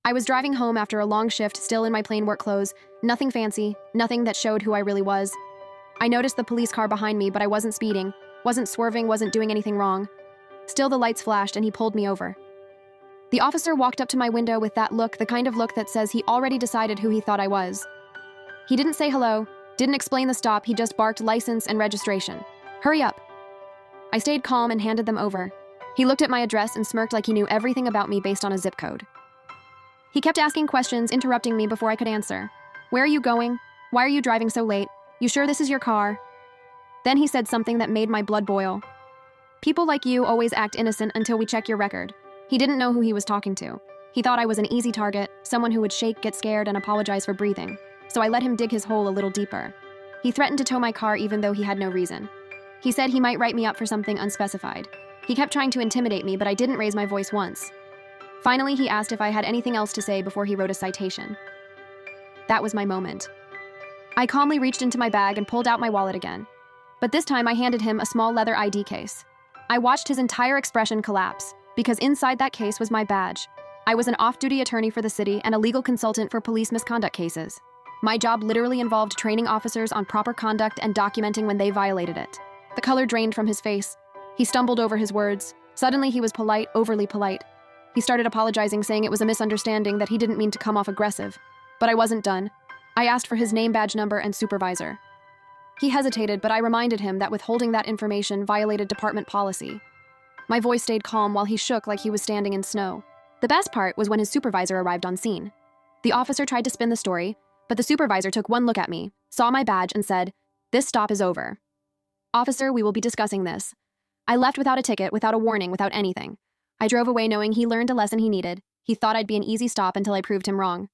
I was driving home after a long shift, still in my plain work clothes, nothing fancy, nothing that showed who I really was. I noticed the police car behind me, but I wasn't speeding, wasn't swerving, wasn't doing anything wrong. Still, the lights flashed and he pulled me over. The officer walked up to my window with that look, the kind of look that says he already decided who he thought I was. He didn't say hello, didn't explain the stop, he just barked license and registration. Hurry up. I stayed calm and handed them over. He looked at my address and smirked like he knew everything about me based on a zip code. He kept asking questions, interrupting me before I could answer. Where are you going? Why are you driving so late? You sure this is your car? Then he said something that made my blood boil. People like you always act innocent until we check your record. He didn't know who he was talking to. He thought I was an easy target, someone who would shake, get scared, and apologize for breathing. So I let him dig his hole a little deeper. He threatened to tow my car even though he had no reason. He said he might write me up for something unspecified. He kept trying to intimidate me, but I didn't raise my voice once. Finally, he asked if I had anything else to say before he wrote a citation. That was my moment. I calmly reached into my bag and pulled out my wallet again. But this time I handed him a small leather ID case. I watched his entire expression collapse, because inside that case was my badge. I was an off-duty attorney for the city and a legal consultant for police misconduct cases. My job literally involved training officers on proper conduct and documenting when they violated it. The color drained from his face. He stumbled over his words. Suddenly he was polite, overly polite. He started apologizing, saying it was a misunderstanding, that he didn't mean to come off aggressive. But I wasn't done. I asked for his name, badge number, and supervisor. He hesitated, but I reminded him that withholding that information violated department policy. My voice stayed calm while he shook like he was standing in snow. The best part was when his supervisor arrived on scene. The officer tried to spin the story, but the supervisor took one look at me, saw my badge, and said, "This stop is over. Officer, we will be discussing this." I left without a ticket, without a warning, without anything. I drove away knowing he learned a lesson he needed. He thought I'd be an easy stop until I proved him wrong.